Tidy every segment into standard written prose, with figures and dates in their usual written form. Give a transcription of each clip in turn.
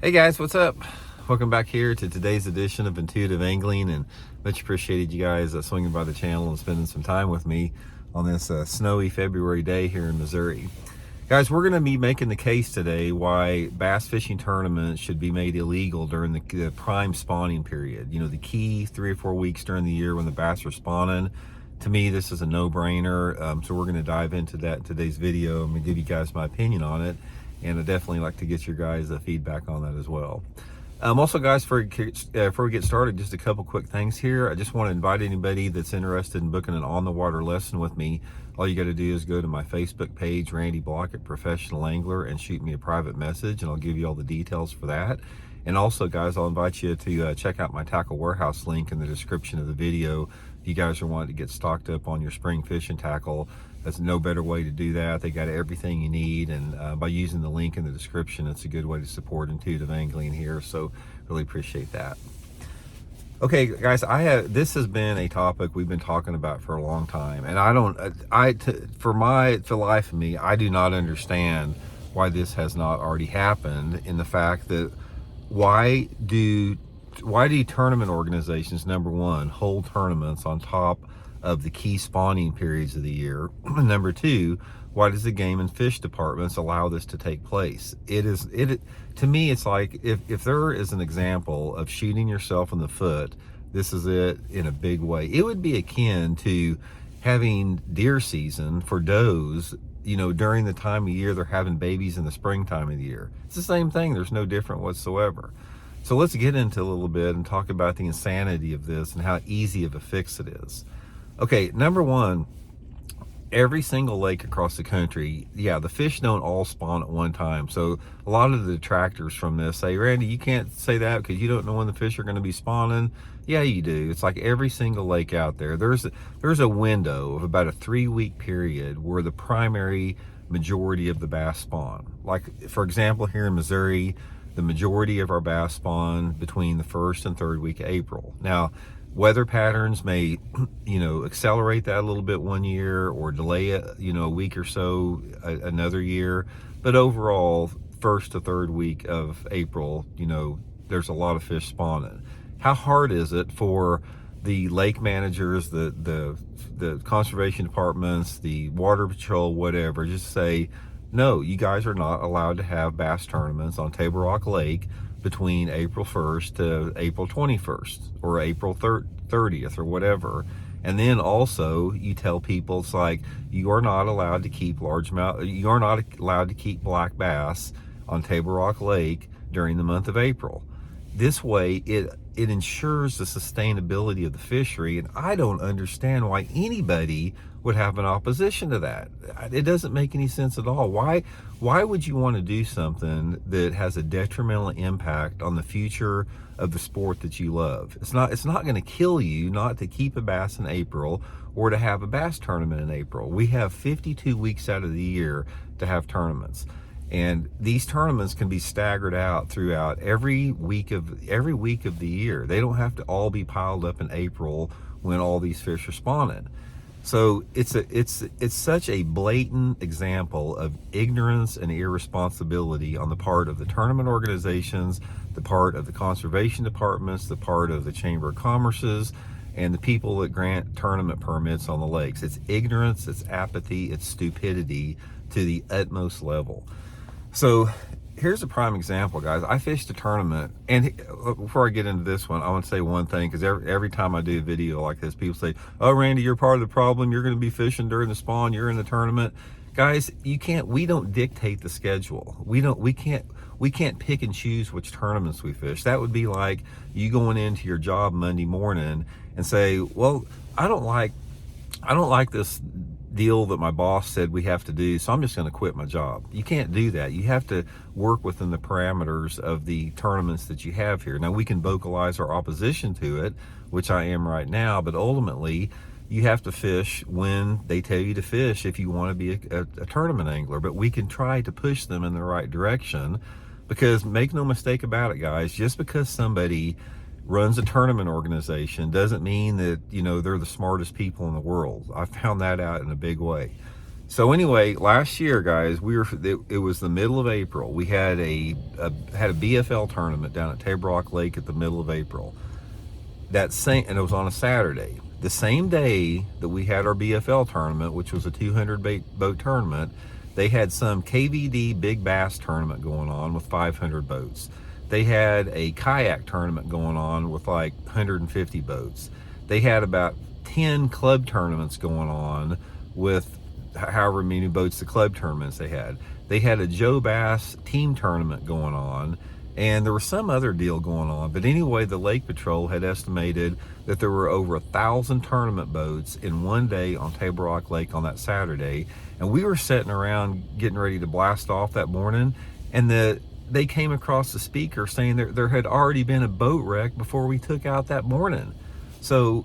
Hey guys, what's up? Welcome back here to today's edition of Intuitive Angling, and much appreciated you guys swinging by the channel and spending some time with me on this snowy February day here in Missouri. Guys, we're going to be making the case today why bass fishing tournaments should be made illegal during the prime spawning period. You know, the key 3 or 4 weeks during the year when the bass are spawning. To me, this is a no-brainer, so we're going to dive into that in today's video. I'm going to give you guys my opinion on it, and I'd definitely like to get your guys' feedback on that as well. Also, guys, before we get started, just a couple quick things here. I just want to invite anybody that's interested in booking an on-the-water lesson with me. All you got to do is go to my Facebook page, Randy Blaukat, Professional Angler, and shoot me a private message, and I'll give you all the details for that. And also, guys, I'll invite you to check out my Tackle Warehouse link in the description of the video. If you guys are wanting to get stocked up on your spring fishing tackle, that's no better way to do that. They got everything you need, and by using the link in the description, it's a good way to support intuitive angling here, so really appreciate that. Okay, guys, this has been a topic we've been talking about for a long time, and for the life of me, I do not understand why this has not already happened. In the fact that why do tournament organizations, number one, hold tournaments on top of the key spawning periods of the year? Number two, why does the game and fish departments allow this to take place? To me, it's like if there is an example of shooting yourself in the foot, this is it in a big way. It would be akin to having deer season for does, you know, during the time of year they're having babies in the springtime of the year. It's the same thing. There's no different whatsoever. So let's get into a little bit and talk about the insanity of this and how easy of a fix it is. Okay, number one, every single lake across the country, yeah, the fish don't all spawn at one time. So a lot of the detractors from this say, Randy, you can't say that because you don't know when the fish are going to be spawning. Yeah, you do. It's like every single lake out there. There's a window of about a 3-week period where the primary majority of the bass spawn. Like, for example, here in Missouri, the majority of our bass spawn between the 1st and 3rd week of April. Now, weather patterns may, accelerate that a little bit one year or delay it, a week or so another year. But overall, 1st to 3rd week of April, there's a lot of fish spawning. How hard is it for the lake managers, the conservation departments, the water patrol, whatever, just say, no, you guys are not allowed to have bass tournaments on Table Rock Lake between April 1st to April 21st or April 30th or whatever. And then also you tell people, it's like, you are not allowed to keep you are not allowed to keep black bass on Table Rock Lake during the month of April. This way it ensures the sustainability of the fishery, and I don't understand why anybody would have an opposition to that. It doesn't make any sense at all. Why would you want to do something that has a detrimental impact on the future of the sport that you love? It's not going to kill you not to keep a bass in April or to have a bass tournament in April. We have 52 weeks out of the year to have tournaments. And these tournaments can be staggered out throughout every week of the year. They don't have to all be piled up in April when all these fish are spawning. So it's such a blatant example of ignorance and irresponsibility on the part of the tournament organizations, the part of the conservation departments, the part of the Chamber of Commerce's, and the people that grant tournament permits on the lakes. It's ignorance, it's apathy, it's stupidity to the utmost level. So here's a prime example, guys. I fished a tournament, and before I get into this one, I want to say one thing, because every time I do a video like this, people say, oh, Randy, you're part of the problem. You're going to be fishing during the spawn. You're in the tournament. Guys, we don't dictate the schedule. We can't pick and choose which tournaments we fish. That would be like you going into your job Monday morning and say, well, I don't like this deal that my boss said we have to do, so I'm just going to quit my job. You can't do that. You have to work within the parameters of the tournaments that you have here. Now, we can vocalize our opposition to it, which I am right now, but ultimately you have to fish when they tell you to fish if you want to be a tournament angler. But we can try to push them in the right direction, because make no mistake about it, guys, just because somebody runs a tournament organization doesn't mean that, they're the smartest people in the world. I found that out in a big way. So anyway, last year, guys, it was the middle of April. We had a BFL tournament down at Table Rock Lake at the middle of April. And it was on a Saturday. The same day that we had our BFL tournament, which was a 200 boat tournament, they had some KVD big bass tournament going on with 500 boats. They had a kayak tournament going on with like 150 boats. They had about 10 club tournaments going on with however many boats the club tournaments they had. They had a Joe Bass team tournament going on, and there was some other deal going on. But anyway, the Lake Patrol had estimated that there were over 1,000 tournament boats in one day on Table Rock Lake on that Saturday. And we were sitting around getting ready to blast off that morning, and they came across the speaker saying there had already been a boat wreck before we took out that morning. So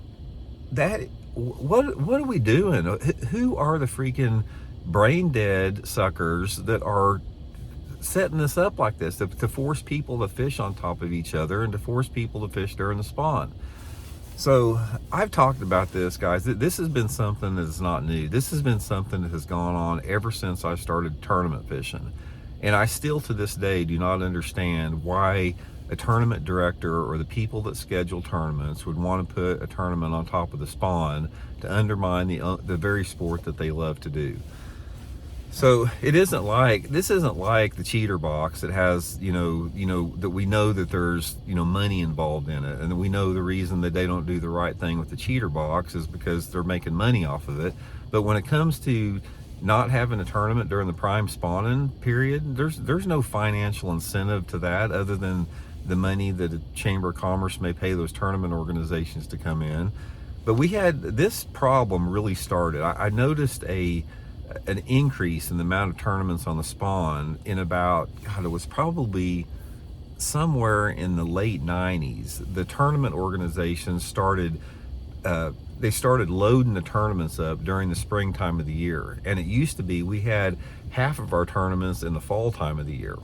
what are we doing? Who are the freaking brain dead suckers that are setting this up like this to force people to fish on top of each other and to force people to fish during the spawn? So I've talked about this, guys. This has been something that's not new. This has been something that has gone on ever since I started tournament fishing. And I still to this day do not understand why a tournament director or the people that schedule tournaments would want to put a tournament on top of the spawn to undermine the very sport that they love to do. So this isn't like the cheater box that has, that we know that there's, money involved in it. And we know the reason that they don't do the right thing with the cheater box is because they're making money off of it. But when it comes to not having a tournament during the prime spawning period, there's no financial incentive to that other than the money that the Chamber of Commerce may pay those tournament organizations to come in. But we had this problem really started. I noticed an increase in the amount of tournaments on the spawn in about, it was probably somewhere in the late 90s. The tournament organizations started loading the tournaments up during the springtime of the year. And it used to be we had half of our tournaments in the fall time of the year.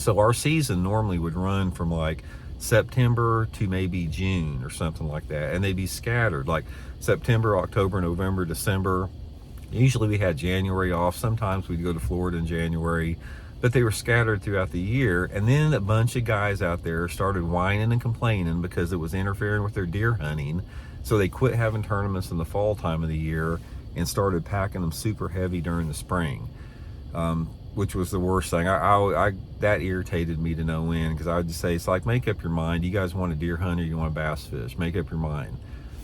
So our season normally would run from like September to maybe June or something like that. And they'd be scattered like September, October, November, December. Usually we had January off. Sometimes we'd go to Florida in January, but they were scattered throughout the year. And then a bunch of guys out there started whining and complaining because it was interfering with their deer hunting. So they quit having tournaments in the fall time of the year and started packing them super heavy during the spring, which was the worst thing. That irritated me to no end, because I would just say, it's like, make up your mind. You guys want a deer hunt or you want a bass fish? Make up your mind.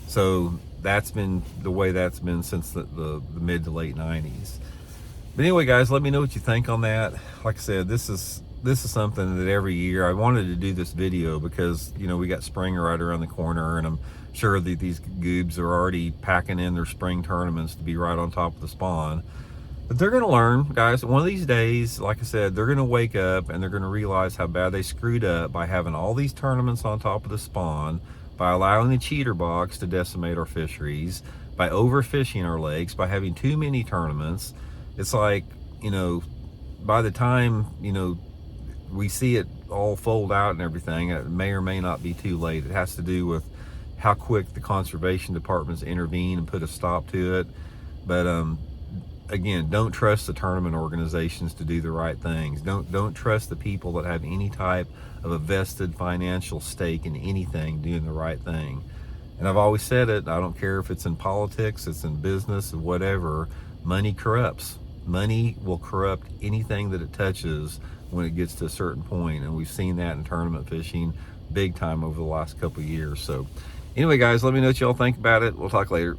So that's been the way that's been since the mid to late 90s. But anyway, guys, let me know what you think on that. Like I said, this is something that every year I wanted to do this video because, we got spring right around the corner, and I'm sure that these goobs are already packing in their spring tournaments to be right on top of the spawn. But they're going to learn, guys. One of these days, like I said, they're going to wake up and they're going to realize how bad they screwed up by having all these tournaments on top of the spawn, by allowing the cheater box to decimate our fisheries, by overfishing our lakes, by having too many tournaments. It's like, by the time, we see it all fold out and everything, it may or may not be too late. It has to do with how quick the conservation departments intervene and put a stop to it. But again, don't trust the tournament organizations to do the right things. Don't trust the people that have any type of a vested financial stake in anything doing the right thing. And I've always said it, I don't care if it's in politics, it's in business, or whatever, money corrupts. Money will corrupt anything that it touches when it gets to a certain point. And we've seen that in tournament fishing big time over the last couple of years. So anyway, guys, let me know what y'all think about it. We'll talk later.